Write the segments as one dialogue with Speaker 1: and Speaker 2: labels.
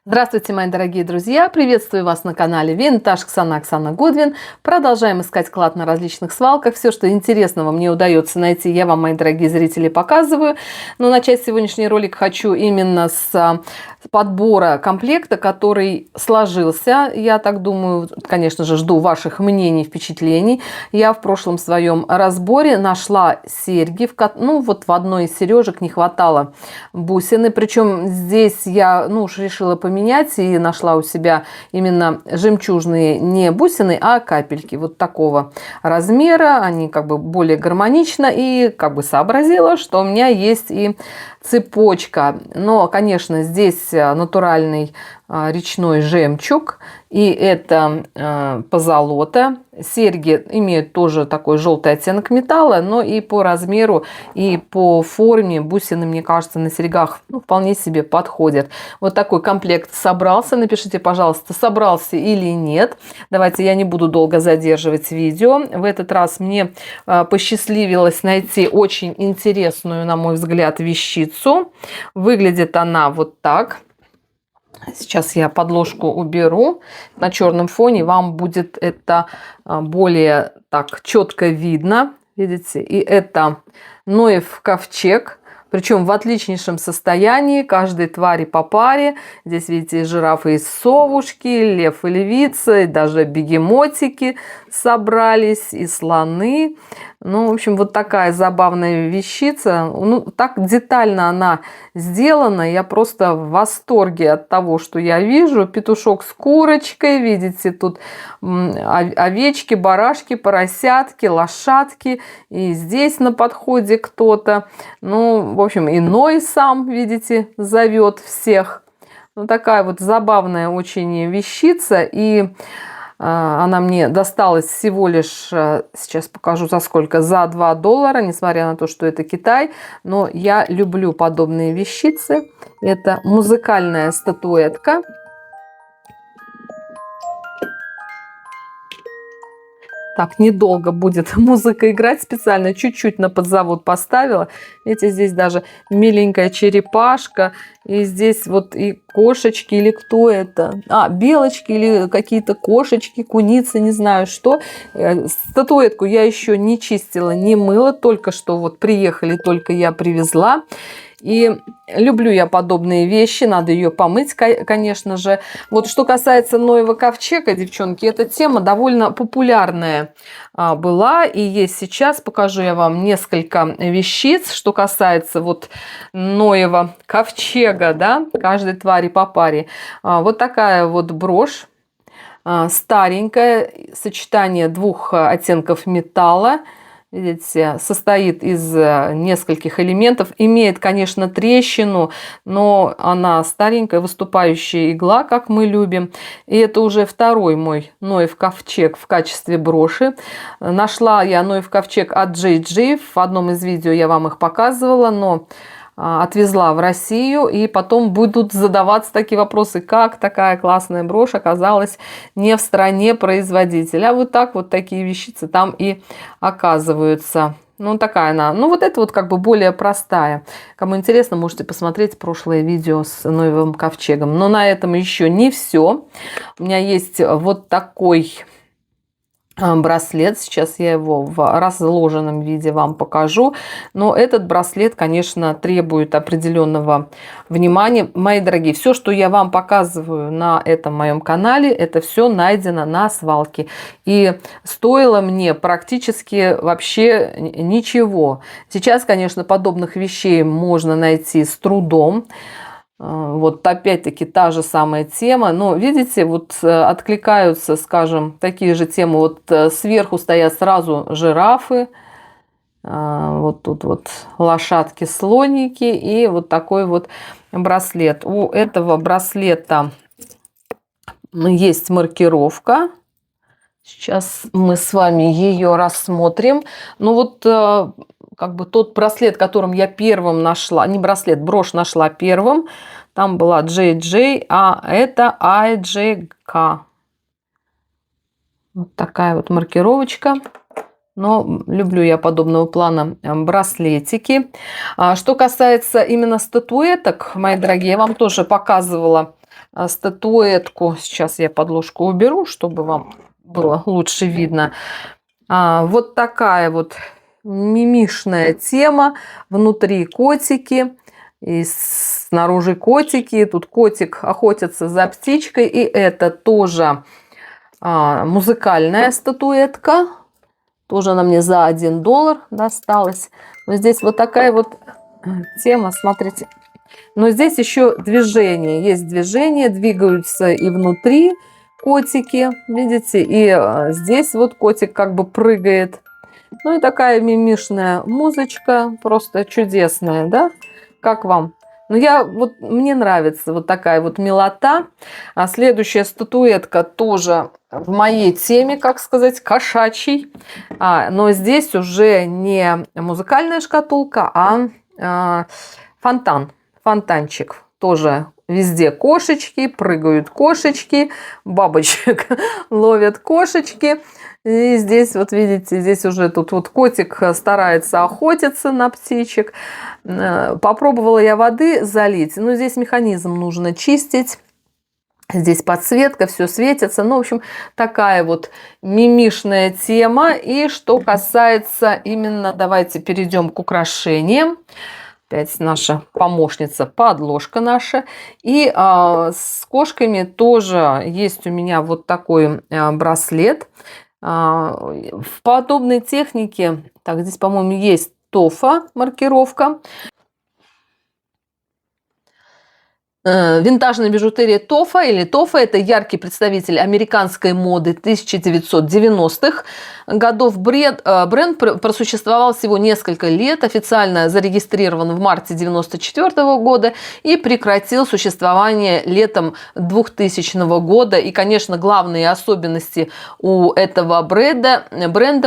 Speaker 1: Здравствуйте, мои дорогие друзья! Приветствую вас на канале Винтаж Оксана Гудвин. Продолжаем искать клад на различных свалках. Все, что интересного мне удается найти, я вам, мои дорогие зрители, показываю. Но начать сегодняшний ролик хочу именно с подбора комплекта, который сложился. Я так думаю, конечно же, жду ваших мнений, впечатлений. Я в прошлом своем разборе нашла серьги. Вот в одной из сережек не хватало бусины. Причем здесь я уж решила поменять и нашла у себя именно жемчужные не бусины, а капельки вот такого размера. Они как бы более гармонично, и как бы сообразила, что у меня есть и цепочка. Но, конечно, здесь натуральный речной жемчуг, и это позолота. Серьги имеют тоже такой желтый оттенок металла, но и по размеру, и по форме бусины, мне кажется, на серьгах вполне себе подходят. Вот такой комплект собрался. Напишите, пожалуйста, собрался или нет. Давайте я не буду долго задерживать видео. В этот раз мне посчастливилось найти очень интересную, на мой взгляд, вещицу. Выглядит она вот так. Сейчас я подложку уберу. На черном фоне вам будет это более так четко видно. Видите? И это Ноев ковчег. Причем в отличнейшем состоянии, каждой твари по паре. Здесь, видите, и жирафы, и совушки, лев и львица, и даже бегемотики собрались, и слоны. Ну, в общем, вот такая забавная вещица. Так детально она сделана. Я просто в восторге от того, что я вижу. Петушок с курочкой. Видите, тут овечки, барашки, поросятки, лошадки. И здесь на подходе кто-то. Ну, в общем, и Ной сам, видите, зовет всех. Ну, такая вот забавная очень вещица. И она мне досталась всего лишь, сейчас покажу за сколько, за $2, несмотря на то, что это Китай. Но я люблю подобные вещицы. Это музыкальная статуэтка. Так, недолго будет музыка играть. Специально чуть-чуть на подзавод поставила. Видите, здесь даже миленькая черепашка. И здесь вот и кошечки, или кто это? Белочки или какие-то кошечки, куницы, не знаю что. Статуэтку я еще не чистила, не мыла. Только что вот приехали, только я привезла. И люблю я подобные вещи, надо ее помыть, конечно же. Вот что касается Ноева ковчега, девчонки, эта тема довольно популярная была и есть сейчас. Покажу я вам несколько вещиц, что касается вот Ноева ковчега, да, каждой твари по паре. Вот такая вот брошь, старенькая, сочетание двух оттенков металла. Видите, состоит из нескольких элементов. Имеет, конечно, трещину, но она старенькая, выступающая игла, как мы любим. И это уже второй мой Ноев ковчег в качестве броши. Нашла я Ноев ковчег от JG. В одном из видео я вам их показывала, но отвезла в Россию, и потом будут задаваться такие вопросы, как такая классная брошь оказалась не в стране производителя. А вот так вот такие вещицы там и оказываются. Ну, такая она. Ну, вот это вот как бы более простая. Кому интересно, можете посмотреть прошлое видео с Ноевым ковчегом. Но на этом еще не все. У меня есть вот такой браслет. Сейчас я его в разложенном виде вам покажу. Но этот браслет, конечно, требует определенного внимания. Мои дорогие, все, что я вам показываю на этом моем канале, это все найдено на свалке. И стоило мне практически вообще ничего. Сейчас, конечно, подобных вещей можно найти с трудом. Вот опять-таки та же самая тема, но видите, вот откликаются, скажем, такие же темы. Вот сверху стоят сразу жирафы, вот тут вот лошадки, слоники и вот такой вот браслет. У этого браслета есть маркировка. Сейчас мы с вами ее рассмотрим. Ну вот как бы тот браслет, которым я первым нашла, не браслет, брошь нашла первым, там была JJ, а это IJK. Вот такая вот маркировочка. Но люблю я подобного плана браслетики. Что касается именно статуэток, мои дорогие, я вам тоже показывала статуэтку. Сейчас я подложку уберу, чтобы вам было лучше видно. Вот такая вот мимишная тема. Внутри котики. И снаружи котики. Тут котик охотится за птичкой. И это тоже музыкальная статуэтка. Тоже она мне за $1 досталась. Но здесь вот такая вот тема, смотрите. Но здесь еще движение. Есть движение, двигаются и внутри котики, видите. И здесь вот котик как бы прыгает. Ну и такая мимишная музычка, просто чудесная, да? Как вам? Ну, мне нравится вот такая вот милота. А следующая статуэтка тоже в моей теме, как сказать, кошачий. Но здесь уже не музыкальная шкатулка, а фонтанчик. Тоже везде кошечки, прыгают кошечки, бабочек ловят кошечки. И здесь, вот видите, здесь уже тут вот котик старается охотиться на птичек. Попробовала я воды залить, но здесь механизм нужно чистить. Здесь подсветка, все светится. Ну, в общем, такая вот мимишная тема. И что касается именно, давайте перейдем к украшениям. Опять наша помощница, подложка наша. И с кошками тоже есть у меня вот такой браслет. В подобной технике, так, здесь, по-моему, есть ТОФА маркировка. Винтажная бижутерия ТОФА или ТОФА – это яркий представитель американской моды 1990-х годов. Бренд просуществовал всего несколько лет, официально зарегистрирован в марте 1994 года и прекратил существование летом 2000 года. И, конечно, главные особенности у этого бренда –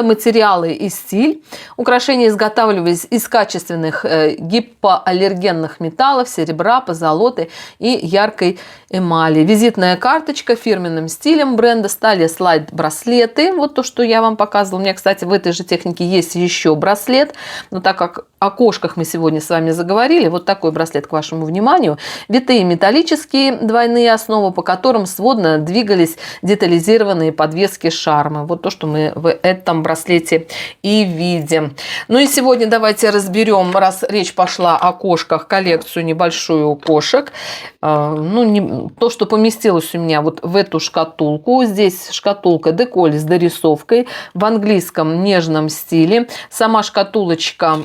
Speaker 1: материалы и стиль. Украшения изготавливались из качественных гипоаллергенных металлов, серебра, позолоты и яркой эмали. Визитная карточка фирменным стилем бренда стали слайд-браслеты. Вот то, что я вам показывала. У меня, кстати, в этой же технике есть еще браслет. Но так как о кошках мы сегодня с вами заговорили, вот такой браслет к вашему вниманию. Витые металлические двойные основы, по которым сводно двигались детализированные подвески шарма. Вот то, что мы в этом браслете и видим. Ну и сегодня давайте разберем, раз речь пошла о кошках, коллекцию небольшую кошек. То, что поместилось у меня вот в эту шкатулку. Здесь шкатулка деколь с дорисовкой в английском нежном стиле. Сама шкатулочка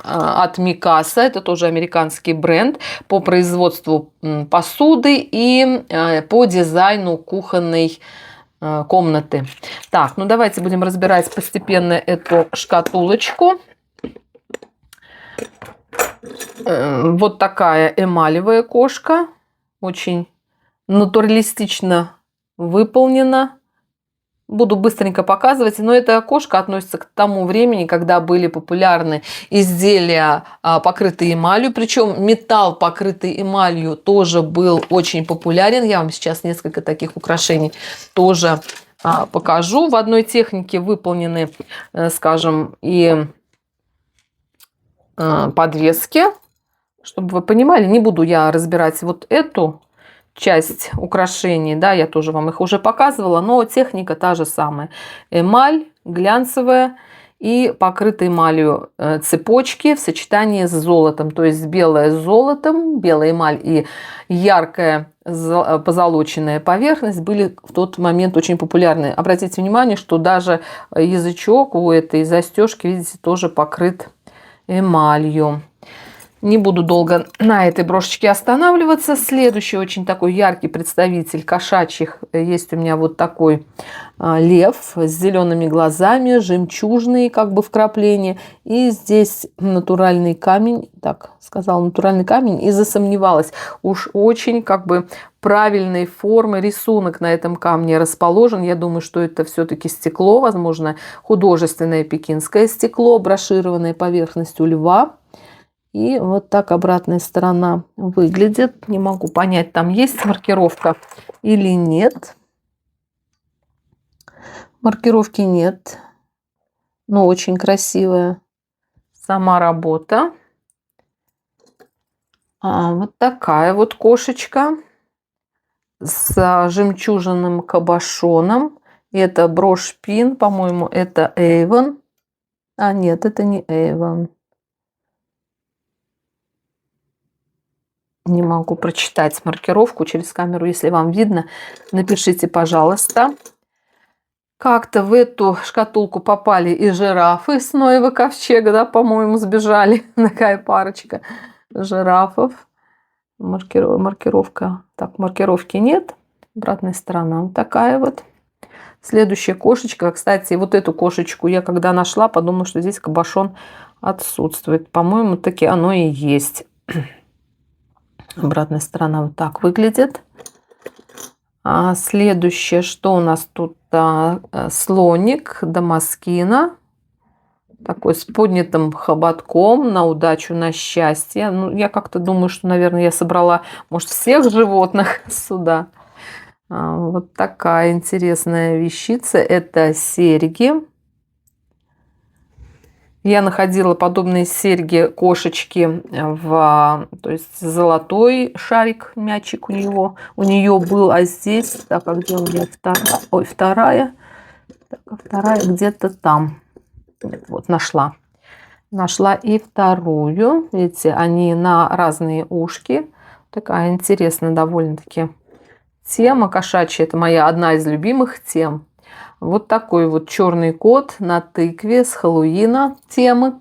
Speaker 1: от Микаса, это тоже американский бренд по производству посуды и по дизайну кухонной комнаты. Так, ну давайте будем разбирать постепенно эту шкатулочку. Вот такая эмалевая кошка, очень натуралистично выполнена. Буду быстренько показывать, но эта кошка относится к тому времени, когда были популярны изделия, покрытые эмалью. Причем металл, покрытый эмалью, тоже был очень популярен. Я вам сейчас несколько таких украшений тоже покажу. В одной технике выполнены, скажем, и подвески. Чтобы вы понимали, не буду я разбирать вот эту часть украшений, да, я тоже вам их уже показывала, но техника та же самая. Эмаль глянцевая и покрытые эмалью цепочки в сочетании с золотом, то есть белое с золотом, белая эмаль и яркая позолоченная поверхность были в тот момент очень популярны. Обратите внимание, что даже язычок у этой застежки, видите, тоже покрыт эмалью. Не буду долго на этой брошечке останавливаться. Следующий очень такой яркий представитель кошачьих. Есть у меня вот такой лев с зелеными глазами, жемчужный как бы вкрапление. И здесь натуральный камень. Так, сказала натуральный камень и засомневалась. Уж очень как бы правильной формы рисунок на этом камне расположен. Я думаю, что это все-таки стекло, возможно, художественное пекинское стекло, брошированное поверхностью льва. И вот так обратная сторона выглядит. Не могу понять, там есть маркировка или нет. Маркировки нет. Но очень красивая сама работа. Вот такая вот кошечка. с жемчужным кабошоном. Это брошь Пин, по-моему, это Avon. А, нет, это не Avon. Не могу прочитать маркировку через камеру. Если вам видно, напишите, пожалуйста. Как-то в эту шкатулку попали и жирафы с Ноева ковчега, да, по-моему, сбежали. Такая парочка жирафов. Маркировка. Так, маркировки нет. Обратная сторона вот такая вот. Следующая кошечка. Кстати, вот эту кошечку я когда нашла, подумала, что здесь кабошон отсутствует. По-моему, таки оно и есть. Обратная сторона вот так выглядит. А следующее, что у нас тут? Слоник Дамаскина. Такой с поднятым хоботком, на удачу, на счастье. Ну, я как-то думаю, что, наверное, я собрала, может, всех животных сюда. Вот такая интересная вещица. Это серьги. Я находила подобные серьги кошечки то есть золотой шарик, мячик у нее был, а здесь, так, а где у меня вторая? Ой, вторая. Так, а вторая где-то там. Вот, нашла. Нашла и вторую. Видите, они на разные ушки. Такая интересная довольно-таки тема кошачья. Это моя одна из любимых тем. Вот такой вот черный кот на тыкве с Хэллоуина темы.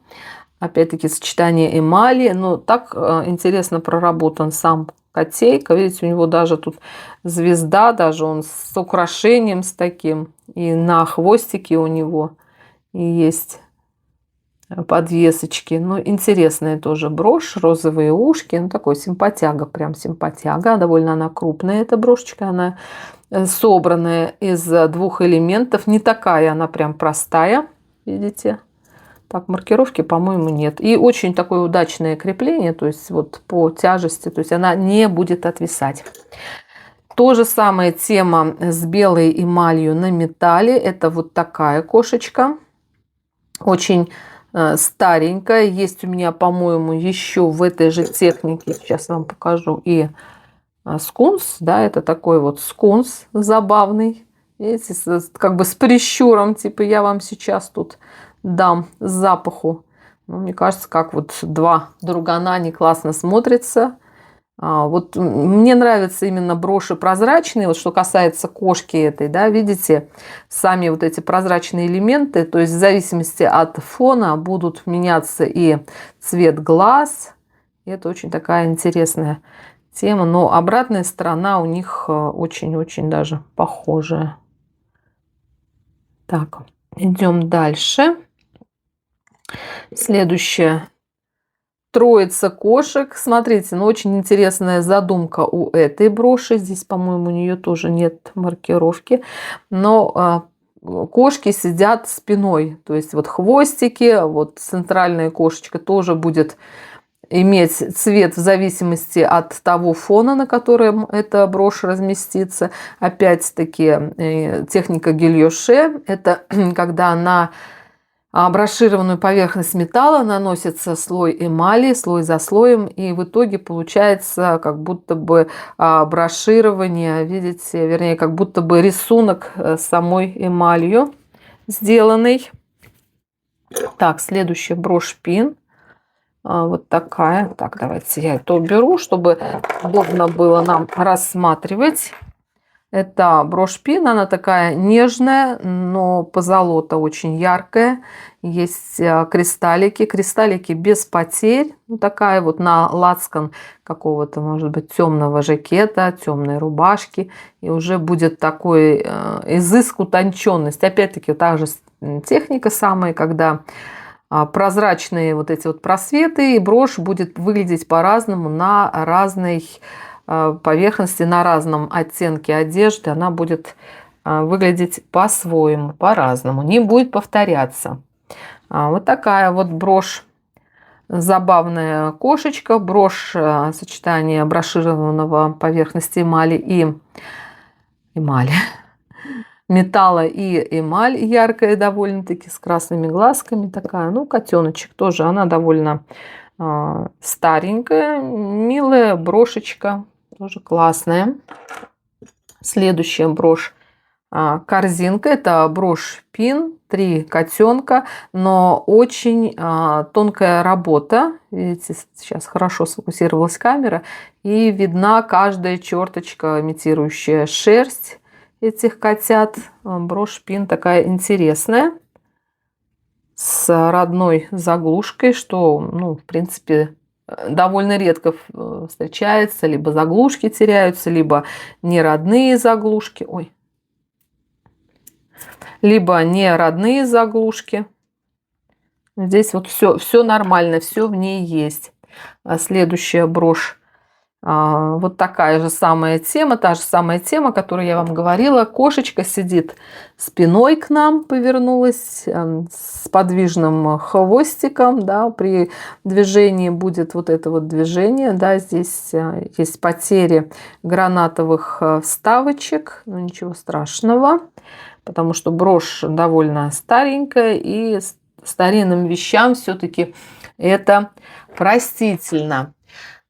Speaker 1: Опять-таки сочетание эмали. Но так интересно проработан сам котейка. Видите, у него даже тут звезда, даже он с украшением с таким. И на хвостике у него и есть подвесочки. Ну, интересная тоже брошь. Розовые ушки. Ну, такой симпатяга. Прям симпатяга. Довольно она крупная, эта брошечка. Она собранная из двух элементов. Не такая она прям простая. Видите? Так, маркировки, по-моему, нет. И очень такое удачное крепление. То есть вот по тяжести. То есть она не будет отвисать. То же самое тема с белой эмалью на металле. Это вот такая кошечка. Очень старенькая. Есть у меня, по-моему, еще в этой же технике. Сейчас вам покажу. И скунс. Да, это такой вот скунс забавный. Видите, как бы с прищуром. Типа я вам сейчас тут дам запаху. Ну, мне кажется, как вот два другана они классно смотрятся. Вот мне нравятся именно броши прозрачные. Вот что касается кошки этой, да, видите, сами вот эти прозрачные элементы, то есть в зависимости от фона будут меняться и цвет глаз. И это очень такая интересная тема. Но обратная сторона у них очень-очень даже похожая. Так, идем дальше. Следующее. Троица кошек. Смотрите, ну очень интересная задумка у этой броши. Здесь, по-моему, у нее тоже нет маркировки. Но кошки сидят спиной. То есть вот хвостики, вот центральная кошечка тоже будет иметь цвет в зависимости от того фона, на котором эта брошь разместится. Опять-таки техника гильоше. Это когда на брошированную поверхность металла наносится слой эмали, слой за слоем, и в итоге получается как будто бы броширование, видите, вернее, как будто бы рисунок самой эмалью сделанный. Так, следующая брошь Пин. Вот такая. Так, давайте я это уберу, чтобы удобно было нам рассматривать. Это брошь Пин, она такая нежная, но позолота очень яркая. Есть кристаллики, кристаллики без потерь. Ну, такая вот на лацкан какого-то, может быть, темного жакета, темной рубашки. И уже будет такой изыск, утонченность. Опять-таки, та же техника самая, когда прозрачные вот эти вот просветы, и брошь будет выглядеть по-разному на разной поверхности, на разном оттенке одежды. Она будет выглядеть по-своему, по-разному, не будет повторяться. Вот такая вот брошь. Забавная кошечка. Брошь сочетание брошированного поверхности эмали и металла и эмаль яркая довольно-таки, с красными глазками такая. Ну, котеночек тоже. Она довольно старенькая, милая брошечка. Тоже классная. Следующая брошь корзинка. Это брошь пин, 3 котенка, но очень тонкая работа. Видите, сейчас хорошо сфокусировалась камера, и видна каждая черточка, имитирующая шерсть этих котят. Брошь пин такая интересная, с родной заглушкой, что, ну, в принципе, довольно редко встречается. Либо заглушки теряются, либо неродные заглушки. Ой. Либо не родные заглушки. Здесь вот все нормально, все в ней есть. Следующая брошь. Вот такая же самая тема, та же самая тема, о которой я вам говорила. Кошечка сидит спиной к нам, повернулась, с подвижным хвостиком. Да, при движении будет вот это вот движение. Да, здесь есть потери гранатовых вставочек, но ничего страшного, потому что брошь довольно старенькая, и старинным вещам все-таки это простительно.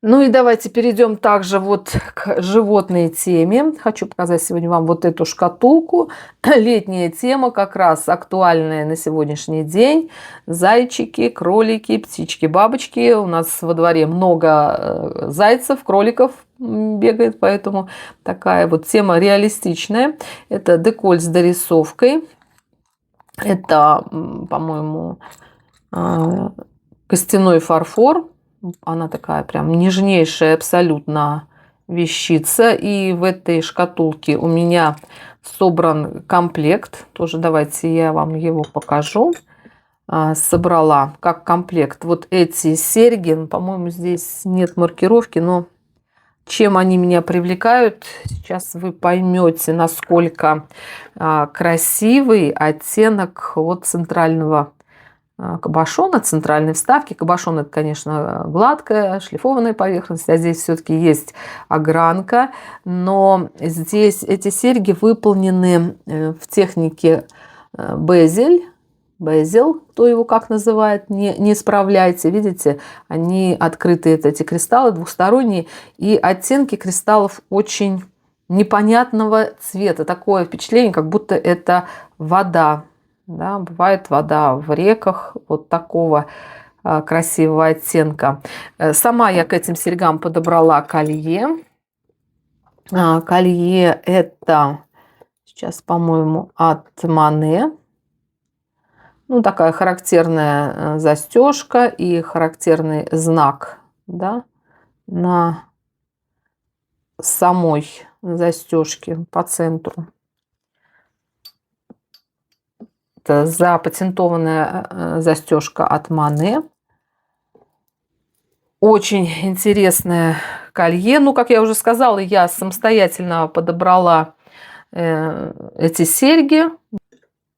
Speaker 1: Ну и давайте перейдем также вот к животной теме. Хочу показать сегодня вам вот эту шкатулку. Летняя тема, как раз актуальная на сегодняшний день. Зайчики, кролики, птички, бабочки. У нас во дворе много зайцев, кроликов бегает, поэтому такая вот тема реалистичная. Это деколь с дорисовкой. Это, по-моему, костяной фарфор. Она такая прям нежнейшая абсолютно вещица. И в этой шкатулке у меня собран комплект. Тоже давайте я вам его покажу. Собрала как комплект вот эти серьги. По-моему, здесь нет маркировки, но чем они меня привлекают, сейчас вы поймете, насколько красивый оттенок вот центрального кабошона, центральной вставки. Кабошон — это, конечно, гладкая, шлифованная поверхность, а здесь все-таки есть огранка. Но здесь эти серьги выполнены в технике безель. Безел, кто его как называет, не исправляйте. Видите, они открытые, эти кристаллы двухсторонние, и оттенки кристаллов очень непонятного цвета. Такое впечатление, как будто это вода. Да, бывает вода в реках вот такого красивого оттенка. Сама я к этим серьгам подобрала колье. Колье это сейчас, по-моему, от Мане. Ну, такая характерная застежка и характерный знак, да, на самой застежке по центру. Это запатентованная застежка от Мане. Очень интересное колье. Ну, как я уже сказала, я самостоятельно подобрала эти серьги.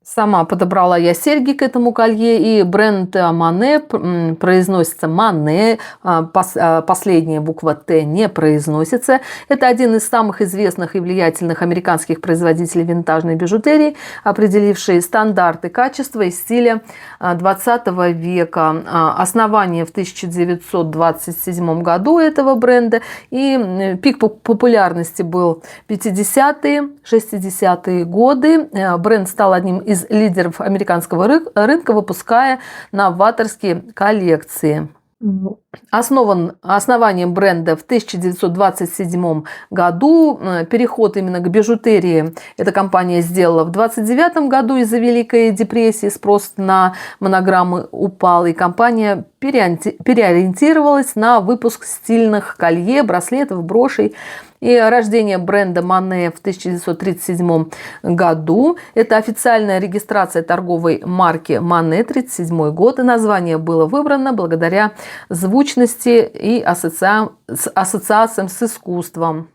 Speaker 1: Сама подобрала я серьги к этому колье, и бренд Мане произносится Мане, последняя буква Т не произносится. Это один из самых известных и влиятельных американских производителей винтажной бижутерии, определивший стандарты качества и стиля 20 века. Основание в 1927 году этого бренда, и пик популярности был 50-е, 60-е годы. Бренд стал одним из лидеров американского рынка, выпуская новаторские коллекции. Основанием бренда в 1927 году. Переход именно к бижутерии эта компания сделала в 1929 году. Из-за Великой депрессии спрос на монограммы упал, и компания переориентировалась на выпуск стильных колье, браслетов, брошей. И рождение бренда Мане в 1937 году. Это официальная регистрация торговой марки Мане, 1937 год. И название было выбрано благодаря звучности и ассоциациям с искусством.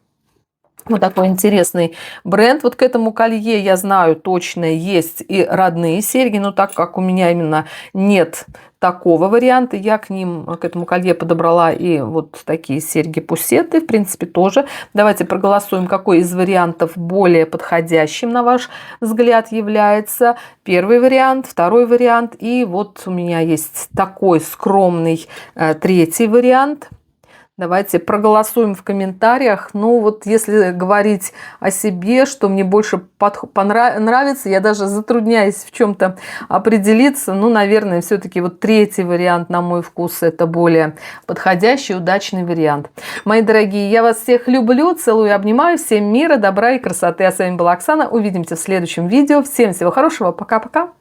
Speaker 1: Вот такой интересный бренд. Вот к этому колье, я знаю, точно есть и родные серьги, но так как у меня именно нет такого варианта, я к этому колье подобрала и вот такие серьги-пусеты, в принципе, тоже. Давайте проголосуем, какой из вариантов более подходящим, на ваш взгляд, является. Первый вариант, второй вариант, и вот у меня есть такой скромный третий вариант. Давайте проголосуем в комментариях. Ну вот если говорить о себе, что мне больше нравится, я даже затрудняюсь в чем-то определиться. Ну, наверное, все-таки вот третий вариант, на мой вкус, это более подходящий, удачный вариант. Мои дорогие, я вас всех люблю, целую, обнимаю. Всем мира, добра и красоты. А с вами была Оксана. Увидимся в следующем видео. Всем всего хорошего. Пока-пока.